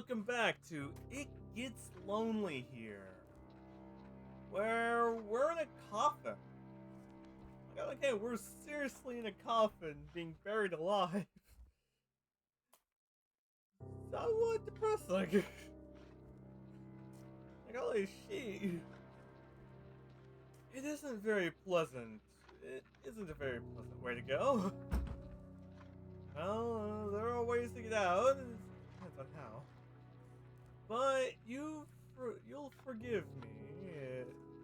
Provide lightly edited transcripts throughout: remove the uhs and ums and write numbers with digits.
welcome back to It Gets Lonely Here, where we're in a coffin. Okay, we're seriously in a coffin being buried alive. Somewhat depressing. Holy shit. It isn't very pleasant. It isn't a very pleasant way to go. Well, there are ways to get out. It depends on how. But you'll forgive me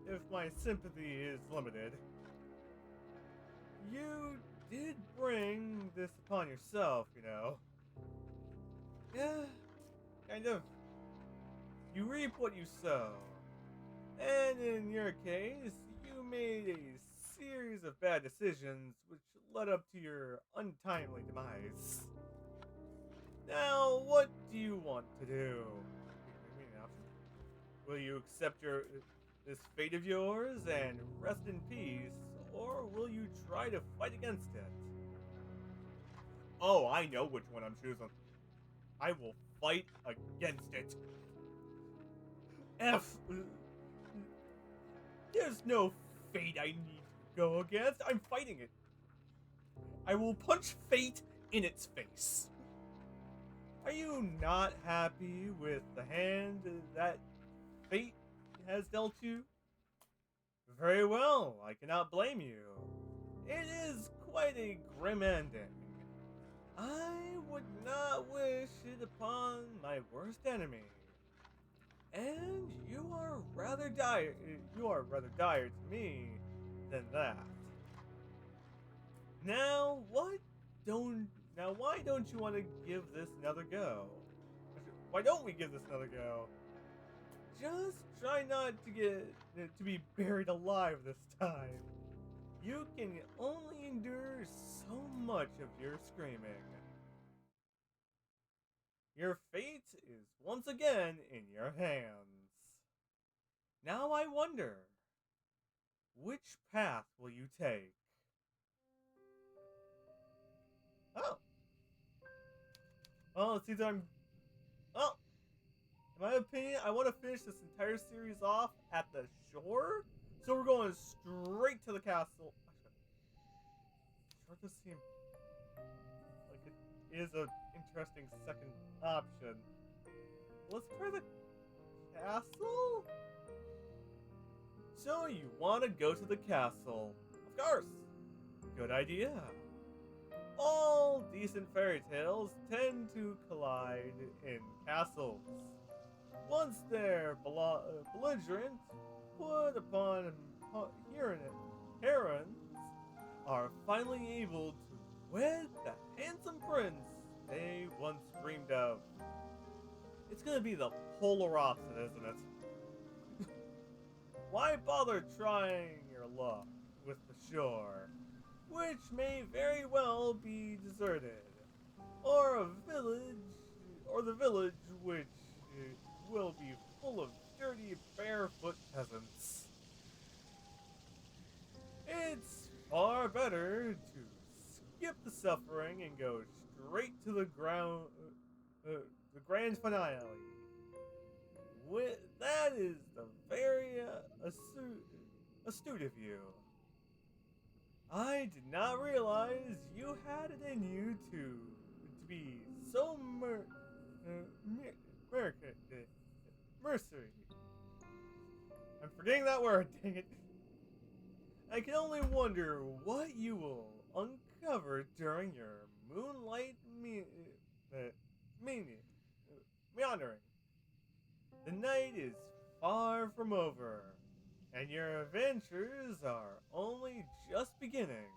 if my sympathy is limited. You did bring this upon yourself, you know. Yeah, kind of. You reap what you sow. And in your case, you made a series of bad decisions which led up to your untimely demise. Now, what do you want to do? Give me an option. Will you accept this fate of yours and rest in peace, or will you try to fight against it? Oh, I know which one I'm choosing. I will fight against it. F. There's no fate I need to go against. I'm fighting it. I will punch fate in its face. Are you not happy with the hand that fate has dealt you? Very well, I cannot blame you. It is quite a grim ending. I would not wish it upon my worst enemy. And you are rather dire. You are rather dire to me than that. Now, what don't now? Why don't you want to give this another go? Why don't we give this another go? Just try not to get to be buried alive this time. You can only endure so much of your screaming. Your fate is once again in your hands. Now I wonder, which path will you take? Oh, well, it's either I'm. Well, in my opinion, I want to finish this entire series off at the shore, so we're going straight to the castle. Shore does seem like it is an interesting second option. Let's try the castle? So you want to go to the castle. Of course. Good idea. All decent fairy tales tend to collide in castles. Once their belligerent put upon herons are finally able to wed the handsome prince they once dreamed of. It's gonna be the polar opposite, isn't it? Why bother trying your luck with the shore, which may very well be deserted, or a village, or the village which will be full of dirty, barefoot peasants? It's far better to skip the suffering and go straight to the grand finale. That is the very astute of you. I did not realize you had it in you to be so mercenary. I'm forgetting that word. Dang it! I can only wonder what you will uncover during your moonlight uh, meandering. The night is far from over, and your adventures are only just beginning.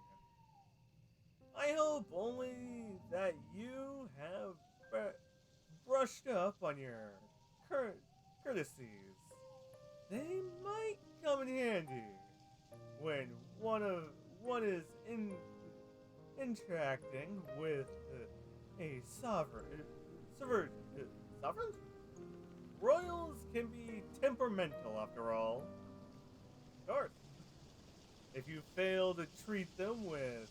I hope only that you have brushed up on your courtesies. They might come in handy when one is interacting with a sovereign. Sovereign? Royals can be temperamental, after all. Of course. If you fail to treat them with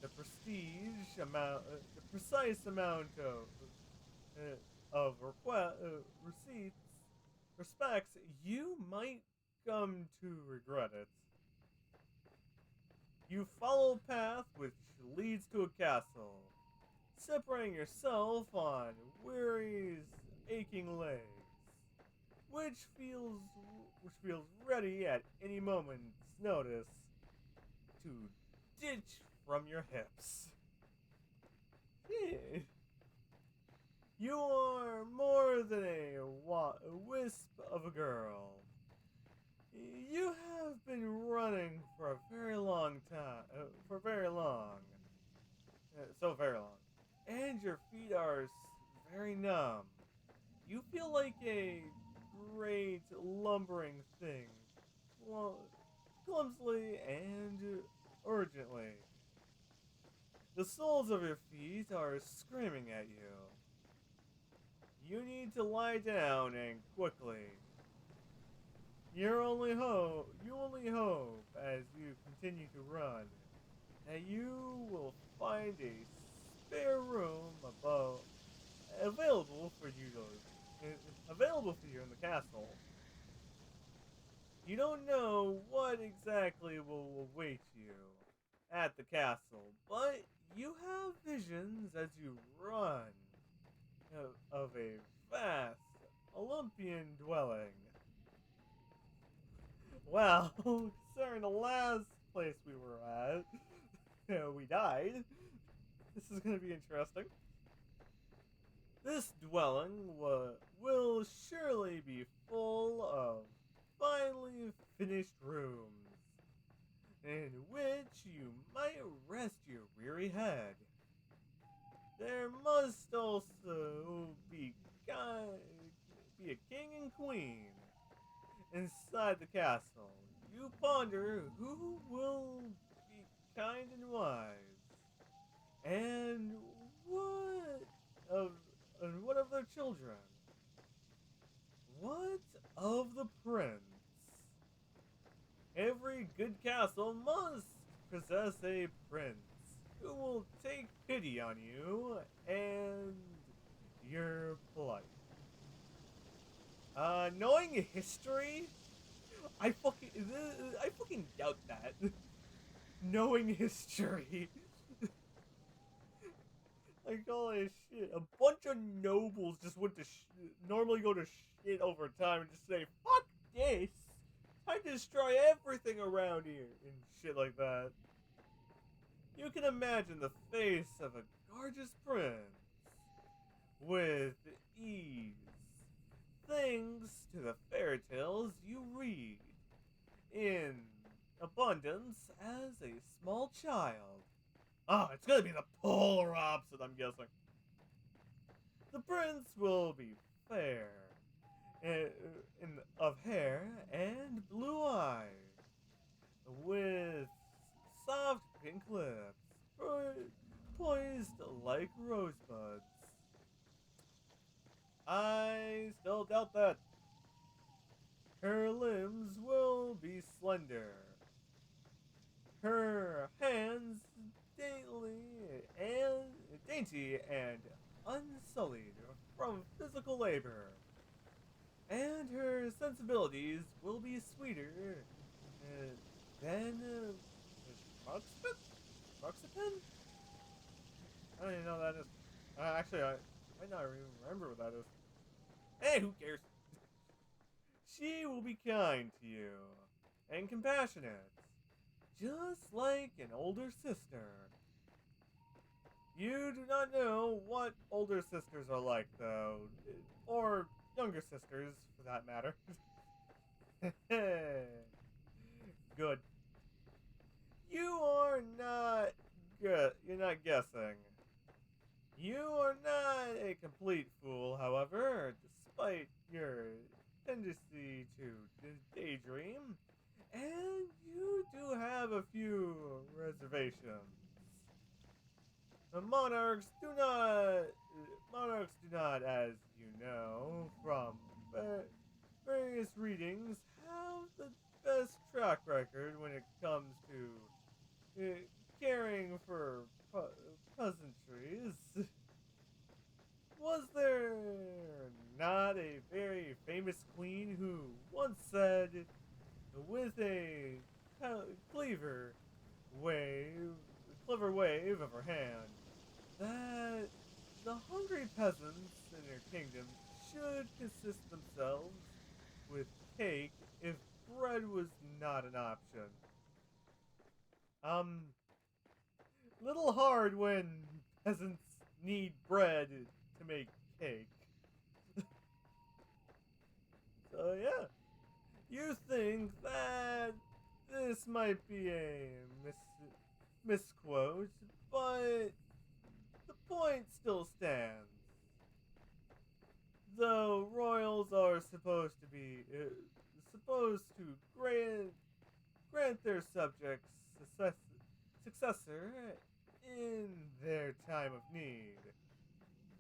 the precise amount of of receipts, respects, you might come to regret it. You follow a path which leads to a castle, separating yourself on Weary's aching legs, which feels which feels ready at any moment's notice to ditch from your hips. Yeah. You are more than a wisp of a girl. You have been running for a very long time, for very long, so very long, and your feet are very numb. You feel like a great lumbering thing, well, clumsily and urgently. The soles of your feet are screaming at you. You need to lie down and quickly. You only hope as you continue to run that you will find a spare room above available for you available for you in the castle. You don't know what exactly will await you at the castle, but you have visions as you run of a vast Olympian dwelling. Well, considering the last place we were at, we died. This is going to be interesting. This dwelling will surely be full of finely finished rooms, in which you might rest your weary head. There must also be a king and queen inside the castle. You ponder who will be kind and wise, and what of what of their children? What of the prince? Every good castle must possess a prince who will take pity on you and your plight. Knowing history, I fucking doubt that. Knowing history, like holy shit, a bunch of nobles just went to normally go to shit over time and just say fuck this. Time to destroy everything around here and shit like that. You can imagine the face of a gorgeous prince with ease, thanks to the fairy tales you read in abundance as a small child. Ah, it's gonna be the polar opposite, I'm guessing. The prince will be fair, of hair and blue eyes, with soft pink lips, poised like rosebuds. I still doubt that. Her limbs will be slender, her hands dainty and unsullied from physical labor, and her sensibilities will be sweeter than Moxipin? I don't even know what that is. Actually, I might not even remember what that is. Hey, who cares? She will be kind to you and compassionate, just like an older sister. You do not know what older sisters are like, though, or younger sisters, for that matter. Good. You are not good. You're not guessing. You are not a complete fool, however, despite your tendency to daydream, and you do have a few reservations. The monarchs do not, as you know from various readings, have the best track record when it comes to caring for peasantries. Was there not a very famous queen who once said, with a clever wave, clever wave of her hand, that the hungry peasants in her kingdom should consist themselves with cake if bread was not an option. Um, little hard when peasants need bread to make cake. So yeah, you think that this might be a misquote, but the point still stands. Though royals are supposed to grant their subjects successor in their time of need,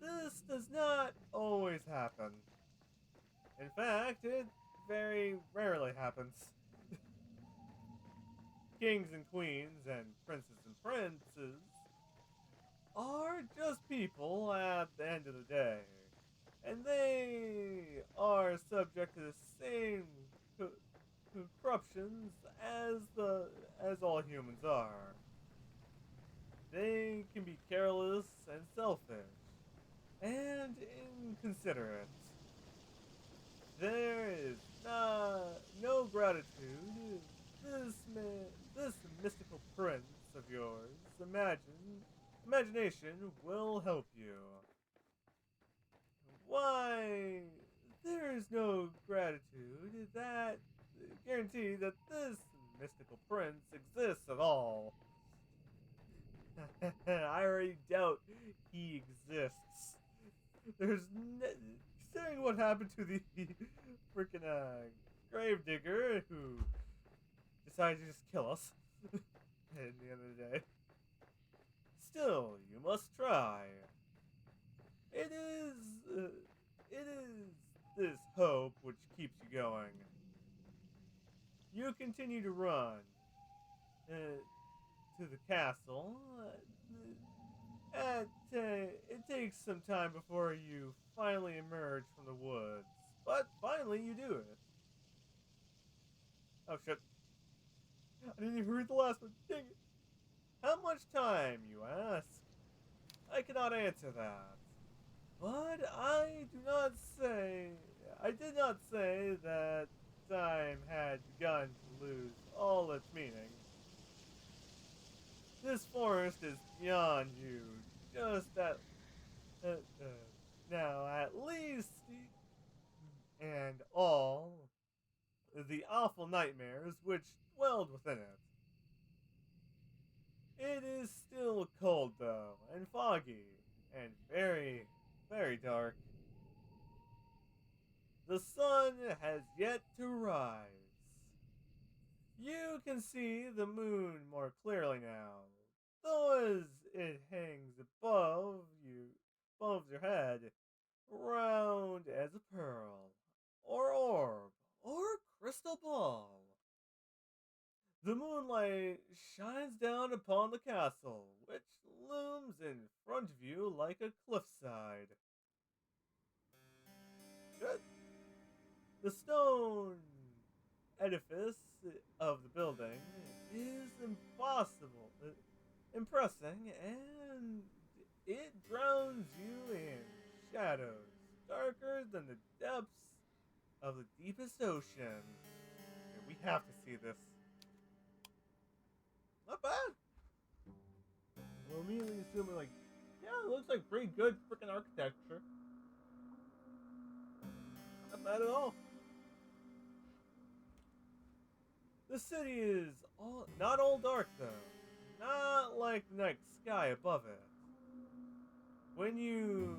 this does not always happen. In fact, it very rarely happens. Kings and queens and princes and princes are just people at the end of the day, and they are subject to the same co- corruptions as all humans are. They can be careless and selfish and inconsiderate. There is no gratitude. This mystical prince of yours, imagination will help you. Why, there is no gratitude that guarantee that this mystical prince exists at all. I already doubt he exists. There's considering what happened to the freaking gravedigger who decided to just kill us at the end of the day. Still, you must try. It is, it is this hope which keeps you going. You continue to run to the castle. It takes some time before you finally emerge from the woods, but finally you do it. Oh shit! I didn't even read the last one. Dang it! How much time, you ask? I cannot answer that. But I did not say that time had begun to lose all its meaning. This forest is beyond you, just that, uh, uh, now at least, and all the awful nightmares which dwelled within it. It is still cold, though, and foggy, and very, very dark. The sun has yet to rise. You can see the moon more clearly now, though as it hangs above your head, round as a pearl, or orb, or crystal ball. The moonlight shines down upon the castle, which looms in front of you like a cliffside. Good. The stone edifice of the building is impressing, and it drowns you in shadows darker than the depths of the deepest ocean. And we have to see this. Not bad. We'll immediately assume like, yeah, it looks like pretty good freaking architecture. Not bad at all. The city is not all dark though. Not like the night sky above it. When you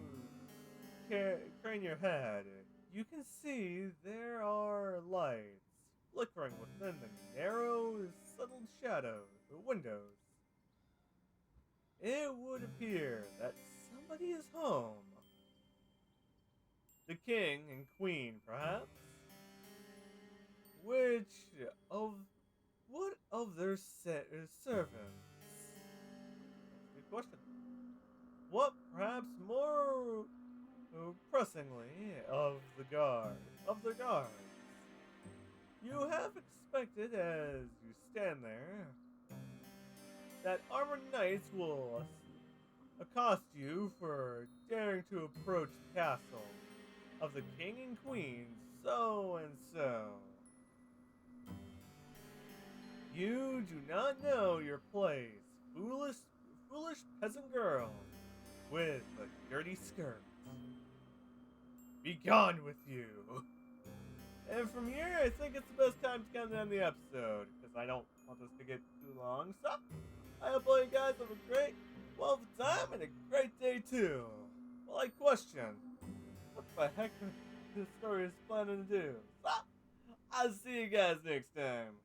crane your head, you can see there are lights flickering within the narrow, subtle shadows or windows. It would appear that somebody is home. The king and queen, perhaps? Which of what of their servants? Good question. What perhaps more pressingly of the guards. You have expected as you stand there that armored knights will accost you for daring to approach the castle of the king and queen so and so. You do not know your place, foolish peasant girl with a dirty skirt. Be gone with you. And from here, I think it's the best time to end the episode, because I don't want this to get too long. So, I hope all you guys have a great, wonderful time and a great day too. Well, I question, what the heck this story is planning to do? So, I'll see you guys next time.